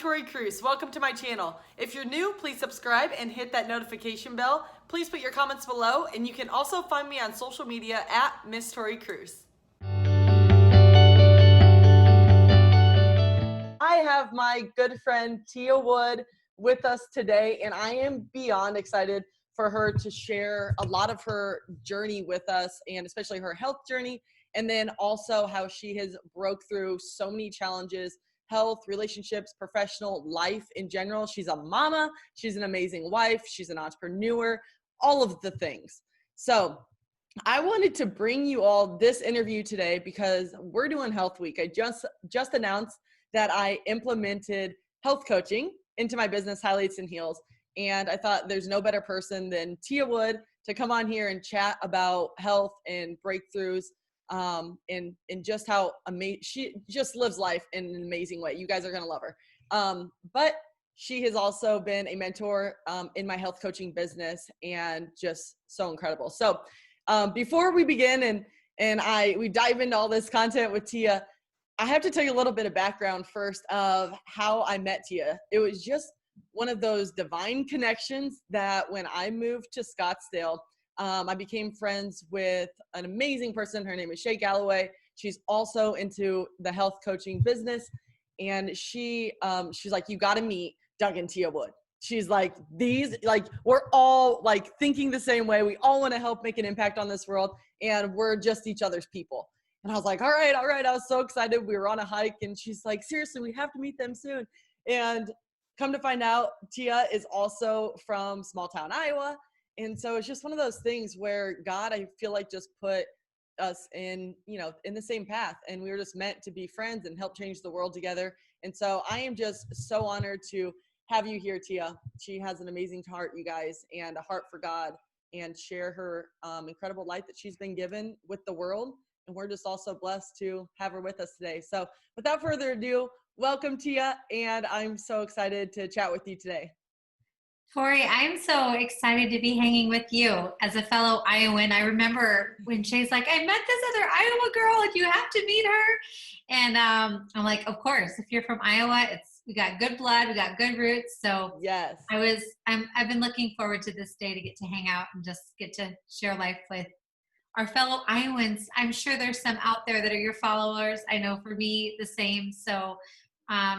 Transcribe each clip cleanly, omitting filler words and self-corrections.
Tori Kruse. Welcome to my channel. If you're new, please subscribe and hit that notification bell. Please put your comments below, and you can also find me on social media at Miss Tori Kruse. I have my good friend Thea Wood with us today, and I am beyond excited for her to share a lot of her journey with us, and especially her health journey, and then also how she has broke through so many challenges: health, relationships, professional life in general. She's a mama, she's an amazing wife, she's an entrepreneur, all of the things. So I wanted to bring you all this interview today because we're doing Health Week. I just announced that I implemented health coaching into my business, Highlights and Heels. And I thought there's no better person than Thea Wood to come on here and chat about health and breakthroughs, and just how amazing she just lives life in an amazing way. You guys are going to love her. But she has also been a mentor in my health coaching business, and just so incredible. So before we begin and we dive into all this content with Thea, I have to tell you a little bit of background first of how I met Thea. It was just one of those divine connections that when I moved to Scottsdale, I became friends with an amazing person. Her name is Shay Galloway. She's also into the health coaching business. And she's like, you got to meet Doug and Thea Wood. She's like, we're all like thinking the same way. We all want to help make an impact on this world, and we're just each other's people. And I was like, all right. I was so excited. We were on a hike, and she's like, seriously, we have to meet them soon. And come to find out, Thea is also from small town Iowa. And so it's just one of those things where God, I feel like, just put us in the same path, and we were just meant to be friends and help change the world together. And so I am just so honored to have you here, Thea. She has an amazing heart, you guys, and a heart for God, and share her incredible life that she's been given with the world. And we're just also blessed to have her with us today. So without further ado, welcome, Thea, and I'm so excited to chat with you today. Tori, I'm so excited to be hanging with you as a fellow Iowan. I remember when Shay's like, I met this other Iowa girl and you have to meet her. And I'm like, of course, if you're from Iowa, we got good blood, we got good roots. So yes, I've been looking forward to this day to get to hang out and just get to share life with our fellow Iowans. I'm sure there's some out there that are your followers. I know for me, the same. So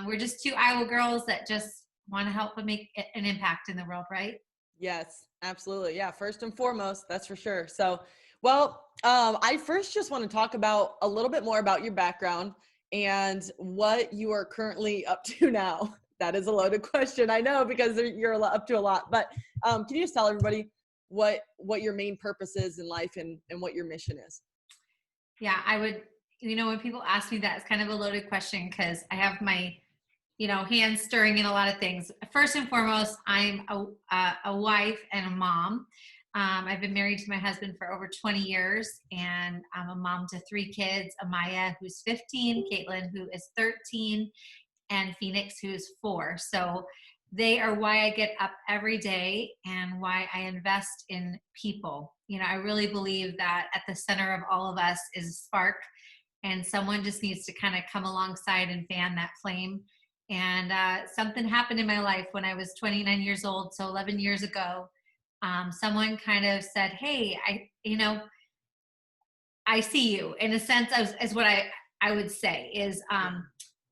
we're just two Iowa girls that just want to help and make an impact in the world, right? Yes, absolutely. Yeah, first and foremost, that's for sure. So, well, I first just want to talk about a little bit more about your background and what you are currently up to now. That is a loaded question, I know, because you're up to a lot. But can you just tell everybody what your main purpose is in life and what your mission is? Yeah, I would, when people ask me that, it's kind of a loaded question because I have my hands stirring in a lot of things. First and foremost, I'm a wife and a mom. I've been married to my husband for over 20 years, and I'm a mom to 3 kids: Amaya, who's 15, Caitlin, who is 13, and Phoenix, who's 4. So they are why I get up every day and why I invest in people. I really believe that at the center of all of us is a spark, and someone just needs to kind of come alongside and fan that flame. And something happened in my life when I was 29 years old, so 11 years ago. Someone kind of said, hey, I see you, in a sense, as what I would say is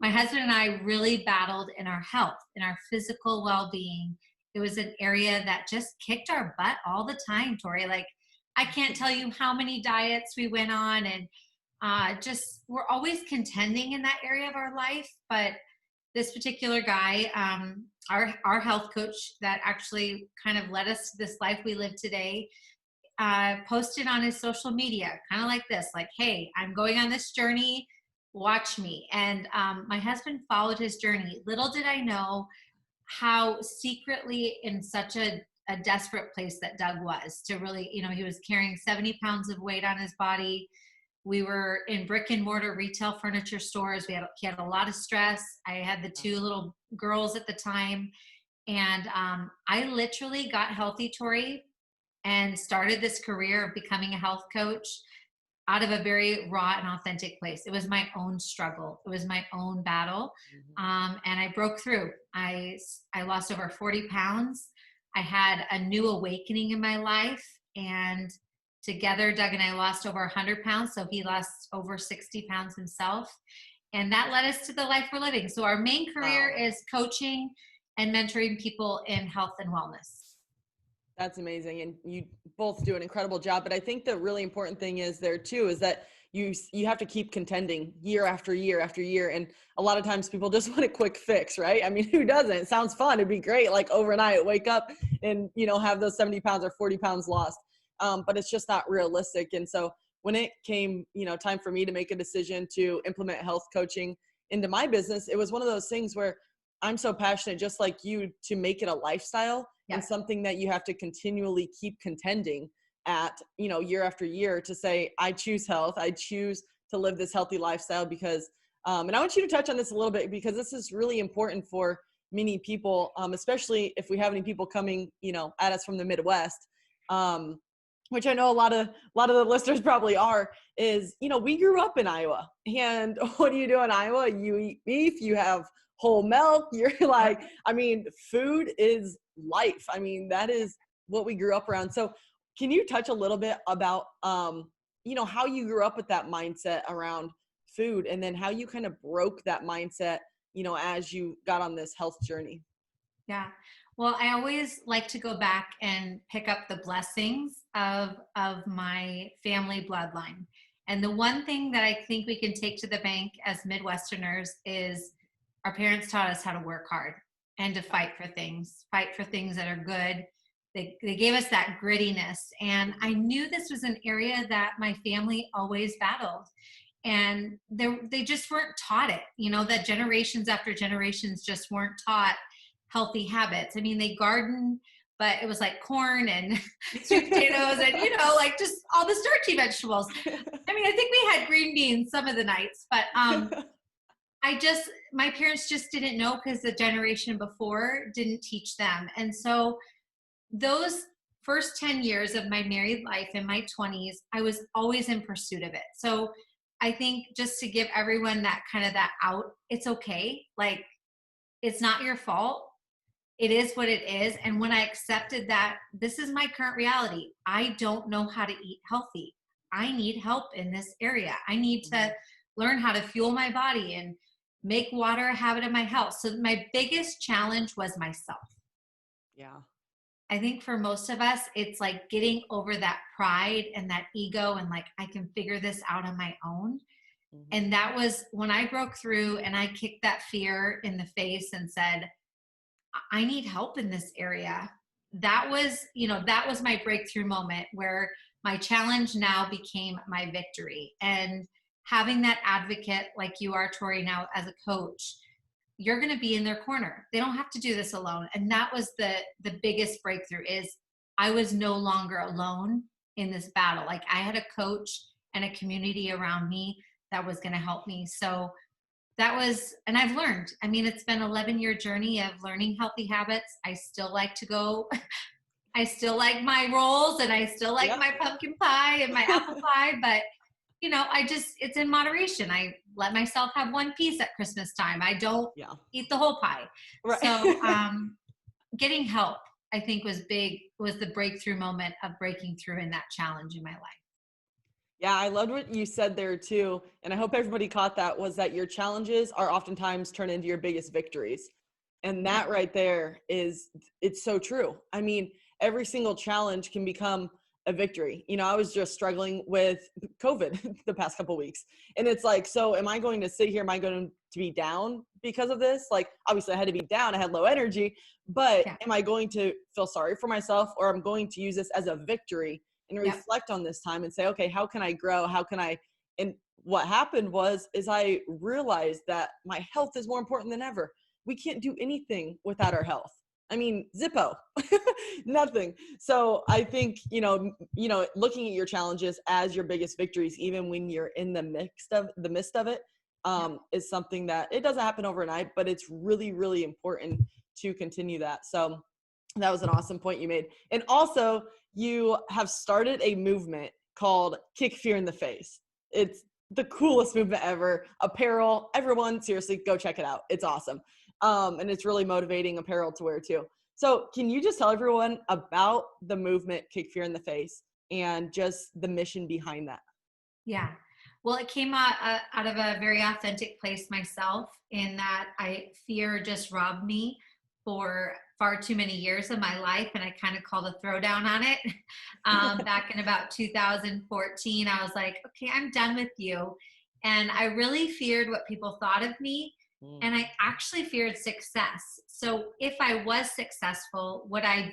my husband and I really battled in our health, in our physical well-being. It was an area that just kicked our butt all the time, Tori. Like, I can't tell you how many diets we went on, and just we're always contending in that area of our life. But this particular guy, our health coach that actually kind of led us to this life we live today, posted on his social media, kind of like this, like, hey, I'm going on this journey, watch me. And my husband followed his journey. Little did I know how secretly in such a desperate place that Doug was to really, he was carrying 70 pounds of weight on his body. We were in brick and mortar retail furniture stores. He had a lot of stress. I had the 2 little girls at the time. And I literally got healthy, Tori, and started this career of becoming a health coach out of a very raw and authentic place. It was my own struggle. It was my own battle. And I broke through. I lost over 40 pounds. I had a new awakening in my life, and together, Doug and I lost over 100 pounds. So he lost over 60 pounds himself. And that led us to the life we're living. So our main career is coaching and mentoring people in health and wellness. That's amazing. And you both do an incredible job. But I think the really important thing is there too, is that you have to keep contending year after year after year. And a lot of times people just want a quick fix, right? I mean, who doesn't? It sounds fun. It'd be great. Like overnight, wake up and, have those 70 pounds or 40 pounds lost. But it's just not realistic. And so when it came, time for me to make a decision to implement health coaching into my business, it was one of those things where I'm so passionate, just like you, to make it a lifestyle and something that you have to continually keep contending at, year after year, to say, I choose health. I choose to live this healthy lifestyle because, and I want you to touch on this a little bit, because this is really important for many people, especially if we have any people coming, at us from the Midwest, which I know a lot of the listeners probably are, is, we grew up in Iowa, and what do you do in Iowa? You eat beef, you have whole milk. You're like, food is life. That is what we grew up around. So can you touch a little bit about, how you grew up with that mindset around food, and then how you kind of broke that mindset, as you got on this health journey? Yeah. Well, I always like to go back and pick up the blessings of my family bloodline. And the one thing that I think we can take to the bank as Midwesterners is our parents taught us how to work hard and to fight for things that are good. They gave us that grittiness. And I knew this was an area that my family always battled. And they just weren't taught it. That generations after generations just weren't taught healthy habits. They gardened, but it was like corn and sweet potatoes and, like just all the starchy vegetables. I think we had green beans some of the nights, but my parents just didn't know, because the generation before didn't teach them. And so those first 10 years of my married life, in my 20s, I was always in pursuit of it. So I think just to give everyone that out, it's okay. Like, it's not your fault. It is what it is. And when I accepted that this is my current reality, I don't know how to eat healthy. I need help in this area. I need to learn how to fuel my body and make water a habit of my health. So my biggest challenge was myself. Yeah. I think for most of us, it's like getting over that pride and that ego and like, I can figure this out on my own. And that was when I broke through and I kicked that fear in the face and said, I need help in this area. That was my breakthrough moment, where my challenge now became my victory. And having that advocate like you are, Tori, now as a coach, you're going to be in their corner. They don't have to do this alone. And that was the biggest breakthrough, is I was no longer alone in this battle. Like, I had a coach and a community around me that was going to help me. So that was, and I've learned, it's been an 11-year journey of learning healthy habits. I still like to go, I still like my rolls, and I still like my pumpkin pie and my apple pie, but it's in moderation. I let myself have one piece at Christmas time. I don't eat the whole pie. Right. So getting help, I think, was the breakthrough moment of breaking through in that challenge in my life. Yeah, I loved what you said there too. And I hope everybody caught that, was that your challenges are oftentimes turned into your biggest victories. And that right there it's so true. Every single challenge can become a victory. I was just struggling with COVID the past couple of weeks. And it's like, so am I going to sit here? Am I going to be down because of this? Like, obviously I had to be down. I had low energy, but am I going to feel sorry for myself, or I'm going to use this as a victory and reflect on this time and say, okay, how can I grow? And what happened is I realized that my health is more important than ever. We can't do anything without our health. Zippo, nothing. So I think, looking at your challenges as your biggest victories, even when you're in the midst of it, is something that it doesn't happen overnight, but it's really, really important to continue that. So that was an awesome point you made. And also, you have started a movement called Kick Fear in the Face. It's the coolest movement ever. Apparel, everyone, seriously, go check it out. It's awesome. And it's really motivating apparel to wear too. So can you just tell everyone about the movement Kick Fear in the Face and just the mission behind that? Yeah. Well, it came out of a very authentic place myself, in that fear just robbed me for far too many years of my life. And I kind of called a throwdown on it. Back in about 2014, I was like, okay, I'm done with you. And I really feared what people thought of me. And I actually feared success. So if I was successful, would I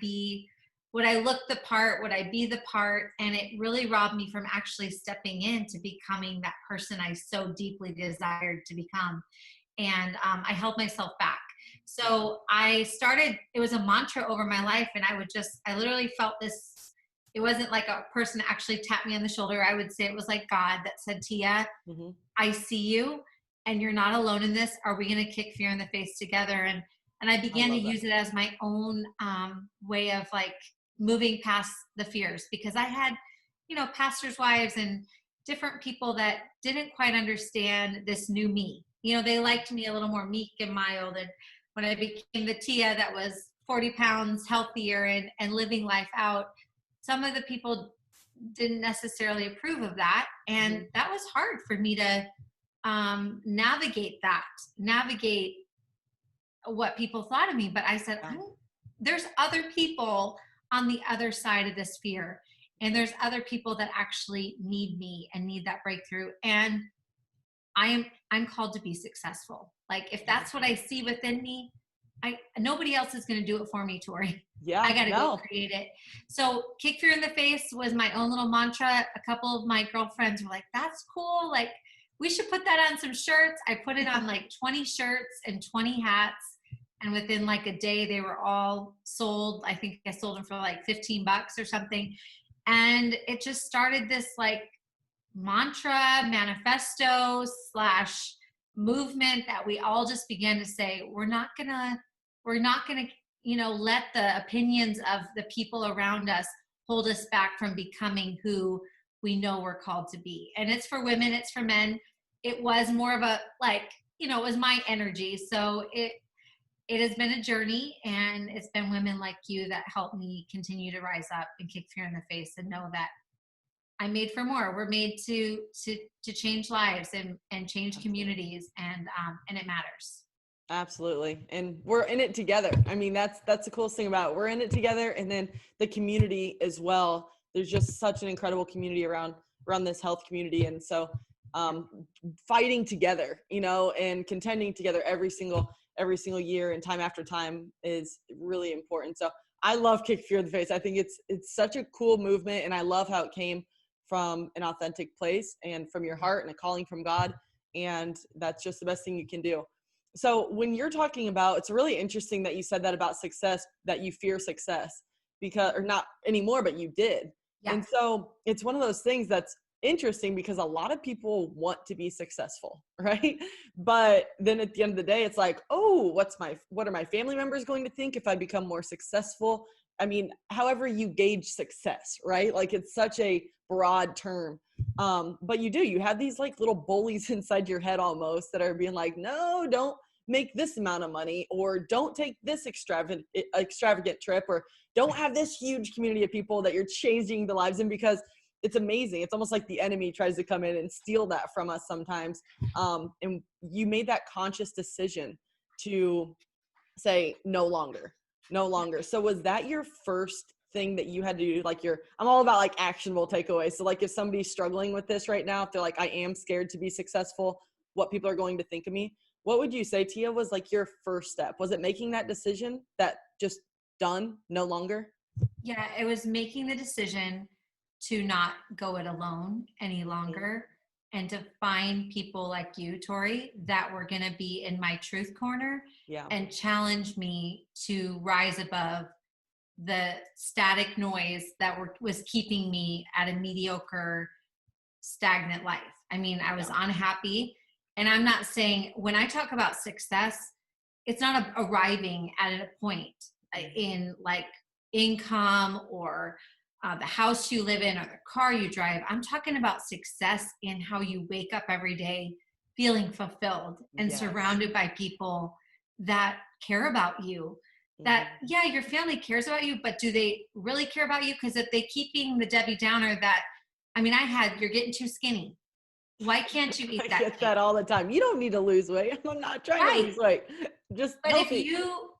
look the part? Would I be the part? And it really robbed me from actually stepping into becoming that person I so deeply desired to become. And I held myself back. So it was a mantra over my life. And I literally felt this. It wasn't like a person actually tapped me on the shoulder. I would say it was like God that said, Tia, I see you and you're not alone in this. Are we going to kick fear in the face together? And I began to use it as my own way of like moving past the fears, because I had, pastors' wives and different people that didn't quite understand this new me. They liked me a little more meek and mild. And when I became the Tia that was 40 pounds healthier and living life out, some of the people didn't necessarily approve of that. And that was hard for me to navigate what people thought of me. But I said, there's other people on the other side of this fear. And there's other people that actually need me and need that breakthrough. And I'm called to be successful. Like, if that's what I see within me, nobody else is going to do it for me, Tori. Yeah, I got to go create it. So Kick Fear in the Face was my own little mantra. A couple of my girlfriends were like, that's cool. Like, we should put that on some shirts. I put it on like 20 shirts and 20 hats. And within like a day, they were all sold. I think I sold them for like $15 or something. And it just started this like mantra, manifesto / movement that we all just began to say, we're not gonna, let the opinions of the people around us hold us back from becoming who we know we're called to be. And it's for women, it's for men. It was more of a, it was my energy. So it has been a journey, and it's been women like you that helped me continue to rise up and kick fear in the face and know that I'm made for more. We're made to change lives and change communities, and it matters. Absolutely. And we're in it together. I mean, that's the coolest thing about it. We're in it together, and then the community as well. There's just such an incredible community around this health community. And so fighting together, and contending together every single year and time after time is really important. So I love Kick Fear in the Face. I think it's such a cool movement, and I love how it came from an authentic place and from your heart and a calling from God. And that's just the best thing you can do. So when you're talking about, it's really interesting that you said that about success, that you fear success, or not anymore, but you did. Yeah. And so it's one of those things that's interesting, because a lot of people want to be successful, right? But then at the end of the day, it's like, oh, what are my family members going to think if I become more successful? I mean, however you gauge success, right? Like, it's such a broad term. But you have these like little bullies inside your head almost that are being like, no, don't make this amount of money, or don't take this extravagant trip, or don't have this huge community of people that you're changing the lives in, because it's amazing. It's almost like the enemy tries to come in and steal that from us sometimes. And you made that conscious decision to say no longer. So was that your first thing that you had to do? Like, I'm all about like actionable takeaways. So like, if somebody's struggling with this right now, if they're like, I am scared to be successful, what people are going to think of me, what would you say, Tia, was like your first step? Was it making that decision that just done, no longer? Yeah, it was making the decision to not go it alone any longer, and to find people like you, Tori, that were going to be in my truth corner and challenge me to rise above the static noise that was keeping me at a mediocre, stagnant life. I mean, I was unhappy. And I'm not saying, when I talk about success, it's not arriving at a point in like income or the house you live in or the car you drive. I'm talking about success in how you wake up every day feeling fulfilled and Yes. surrounded by people that care about you. That, yeah, your family cares about you, but do they really care about you? Because if they keep being the Debbie Downer that, I mean, you're getting too skinny. Why can't you eat that? I get that all the time. You don't need to lose weight. I'm not trying to lose weight. Just but healthy.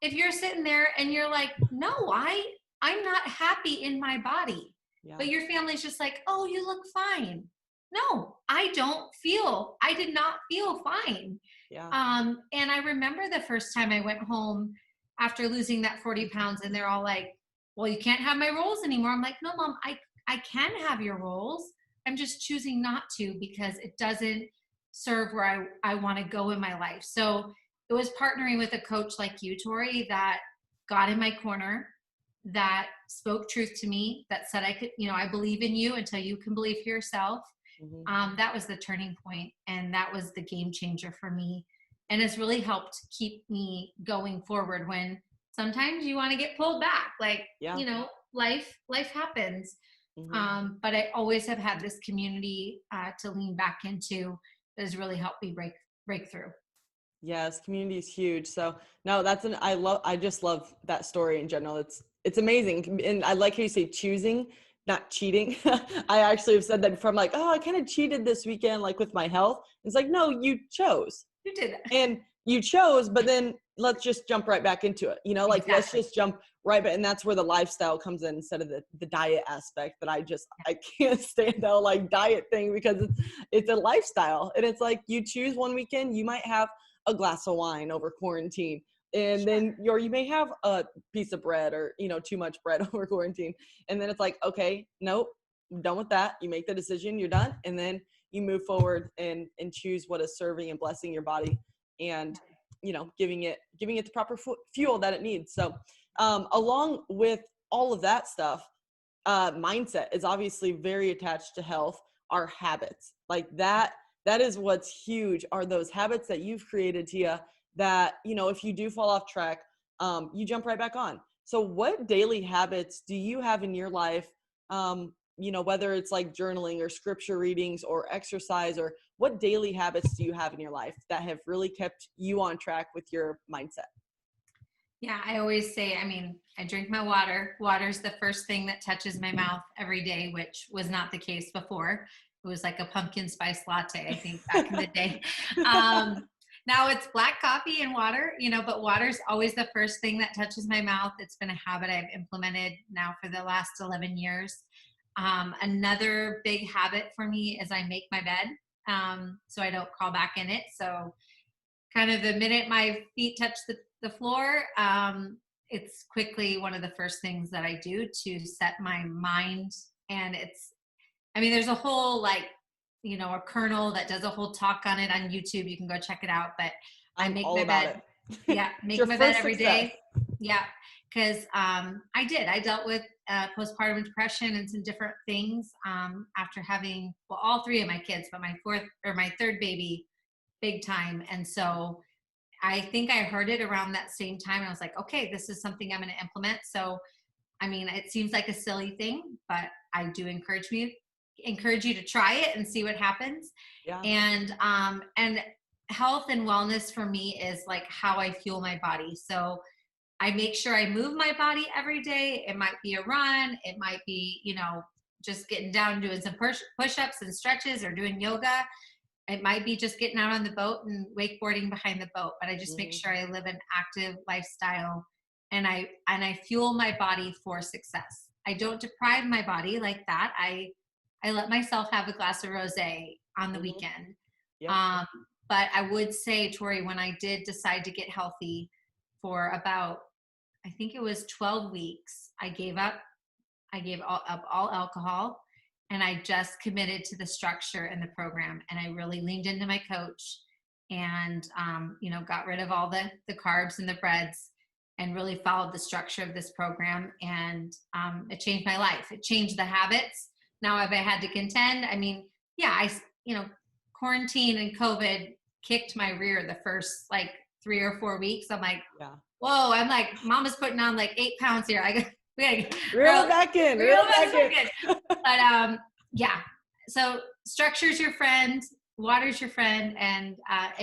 if you're sitting there and you're like, no, I'm not happy in my body. Yeah. But your family's just like, oh, you look fine. No, I did not feel fine. Yeah. And I remember the first time I went home after losing that 40 pounds and they're all like, well, you can't have my rolls anymore. I'm like, no, Mom, I can have your rolls. I'm just choosing not to because it doesn't serve where I want to go in my life. So it was partnering with a coach like you, Tori, that got in my corner, that spoke truth to me, that said I could, I believe in you until you can believe for yourself. That was the turning point, and that was the game changer for me. And it's really helped keep me going forward when sometimes you want to get pulled back. Like, life happens. But I always have had this community to lean back into that has really helped me break through. Yes, community is huge. So no, I just love that story in general. It's amazing. And I like how you say choosing, not cheating. I actually have said that before. I'm like, oh, I kind of cheated this weekend, like with my health. It's like, no, you chose. You did. And you chose, but then let's just jump right back into it. Like, exactly. Let's just jump right back. And that's where the lifestyle comes in instead of the diet aspect that I can't stand that like diet thing, because it's a lifestyle. And it's like, you choose one weekend, you might have a glass of wine over quarantine. And then you may have a piece of bread or, too much bread over quarantine. And then it's like, okay, nope, I'm done with that. You make the decision, you're done. And then you move forward and choose what is serving and blessing your body and, giving it the proper fuel that it needs. So along with all of that stuff, mindset is obviously very attached to health. Our habits, like that is what's huge, are those habits that you've created, Tia, that, if you do fall off track, you jump right back on. So what daily habits do you have in your life, whether it's like journaling or scripture readings or exercise, or what daily habits do you have in your life that have really kept you on track with your mindset? Yeah, I always say, I drink my water. Water's the first thing that touches my mouth every day, which was not the case before. It was like a pumpkin spice latte, I think, back in the day. Now it's black coffee and water, but water's always the first thing that touches my mouth. It's been a habit I've implemented now for the last 11 years. Another big habit for me is I make my bed, so I don't crawl back in it. So kind of the minute my feet touch the floor, it's quickly one of the first things that I do to set my mind. And there's a whole a Colonel that does a whole talk on it on YouTube. You can go check it out. But I make my bed. Yeah, make my bed every day. Yeah, because I dealt with postpartum depression and some different things after having, all three of my kids, but my third baby, big time. And so I think I heard it around that same time. And I was like, okay, this is something I'm going to implement. So, it seems like a silly thing, but I do encourage you to try it and see what happens. Yeah. And health and wellness for me is like how I fuel my body. So I make sure I move my body every day. It might be a run. It might be, just getting down and doing some push-ups and stretches or doing yoga. It might be just getting out on the boat and wakeboarding behind the boat, but I just make sure I live an active lifestyle and I fuel my body for success. I don't deprive my body like that. I let myself have a glass of rosé on the weekend. Yeah. But I would say, Tori, when I did decide to get healthy for about, I think it was 12 weeks, I gave up all alcohol. And I just committed to the structure and the program. And I really leaned into my coach and, got rid of all the carbs and the breads and really followed the structure of this program. And it changed my life. It changed the habits. Now, if I had to contend, quarantine and COVID kicked my rear the first 3 or 4 weeks. I'm like, whoa, I'm like, Mama's putting on 8 pounds here. Reel it back in. Reel it back in. But yeah. So structure's your friend, water's your friend, and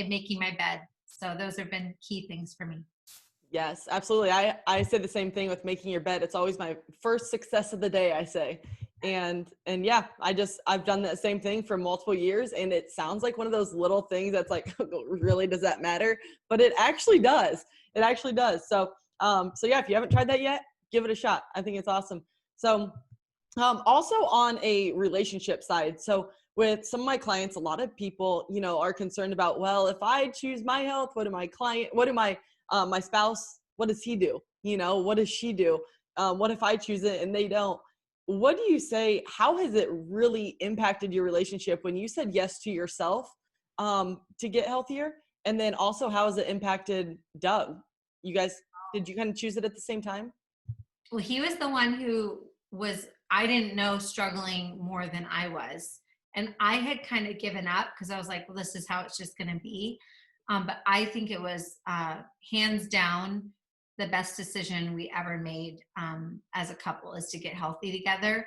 making my bed. So those have been key things for me. Yes, absolutely. I say the same thing with making your bed. It's always my first success of the day, I say. And yeah, I've done that same thing for multiple years, and it sounds like one of those little things that's like, really, does that matter? But it actually does. It actually does. So yeah, if you haven't tried that yet, give it a shot. I think it's awesome. So also on a relationship side, so with some of my clients, a lot of people, are concerned about, well, if I choose my health, what do my spouse, what does he do? What does she do? What if I choose it and they don't? What do you say? How has it really impacted your relationship when you said yes to yourself to get healthier? And then also, how has it impacted Doug? Did you kind of choose it at the same time? Well, he was the one who was, I didn't know, struggling more than I was. And I had kind of given up because I was like, well, this is how it's just going to be. But I think it was hands down the best decision we ever made as a couple, is to get healthy together.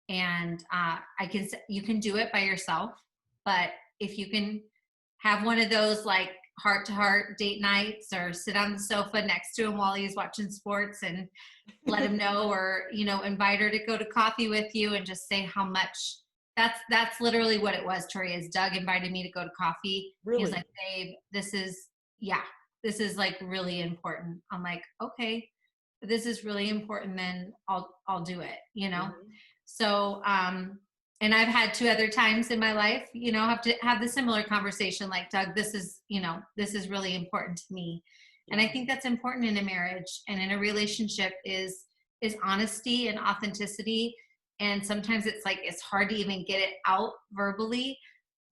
And you can do it by yourself, but if you can have one of those like heart to heart date nights, or sit on the sofa next to him while he's watching sports and let him know, or, invite her to go to coffee with you and just say how much. That's literally what it was, Tori, is Doug invited me to go to coffee. Really? He was like, babe, this is like really important. I'm like, okay, this is really important, then I'll do it, Mm-hmm. So, and I've had 2 other times in my life, have to have the similar conversation, like, Doug, this is really important to me. Yeah. And I think that's important in a marriage and in a relationship is honesty and authenticity. And sometimes it's hard to even get it out verbally.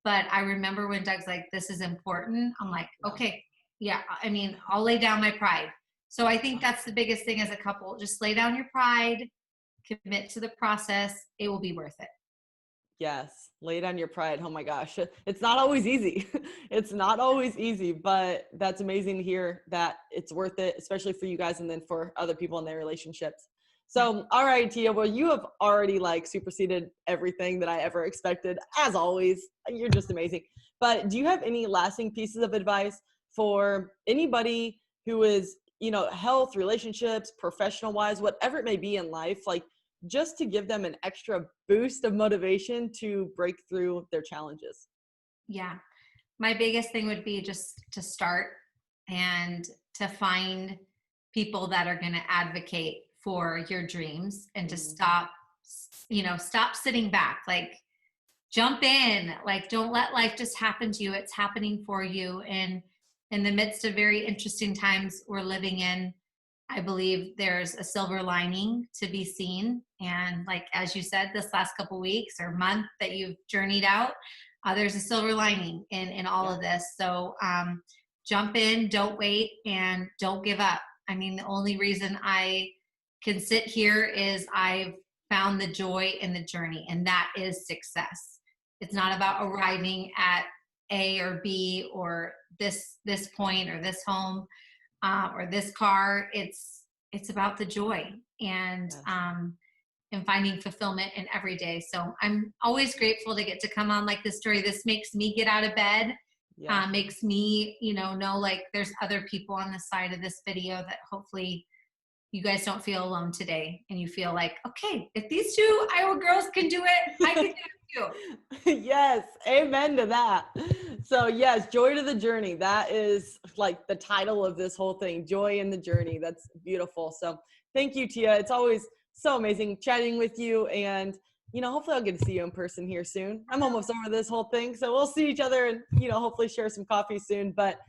But I remember when Doug's like, this is important. I'm like, okay, yeah, I'll lay down my pride. So I think that's the biggest thing as a couple. Just lay down your pride, commit to the process. It will be worth it. Yes. Lay down your pride. Oh my gosh. It's not always easy. It's not always easy, but that's amazing to hear that it's worth it, especially for you guys and then for other people in their relationships. So, all right, Tia, well, you have already superseded everything that I ever expected. As always, you're just amazing. But do you have any lasting pieces of advice for anybody who is, health, relationships, professional wise, whatever it may be in life, just to give them an extra boost of motivation to break through their challenges? Yeah. My biggest thing would be just to start and to find people that are going to advocate for your dreams, and to stop sitting back, jump in, don't let life just happen to you. It's happening for you. And in the midst of very interesting times we're living in, I believe there's a silver lining to be seen. And as you said, this last couple weeks or month that you've journeyed out, there's a silver lining in all of this. So jump in, don't wait, and don't give up. The only reason I can sit here is I've found the joy in the journey, and that is success. It's not about arriving at A or B or this point or this home or this car. It's about the joy and finding fulfillment in every day. So I'm always grateful to get to come on like this story. This makes me get out of bed. Makes me, know there's other people on the side of this video that hopefully you guys don't feel alone today, and you feel like, okay, if these 2 Iowa girls can do it, I can do it too. Yes. Amen to that. So yes, joy to the journey. That is the title of this whole thing, joy in the journey. That's beautiful. So thank you, Tia. It's always so amazing chatting with you, and hopefully I'll get to see you in person here soon. I'm almost over this whole thing, so we'll see each other and, hopefully share some coffee soon. But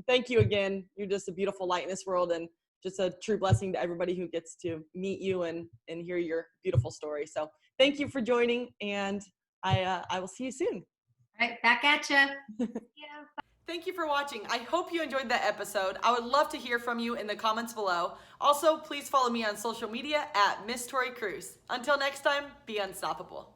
thank you again. You're just a beautiful light in this world, and just a true blessing to everybody who gets to meet you and hear your beautiful story. So thank you for joining, and I will see you soon. All right, back at you. Yeah. Thank you for watching. I hope you enjoyed that episode. I would love to hear from you in the comments below. Also, please follow me on social media at Miss Tori Kruse. Until next time, be unstoppable.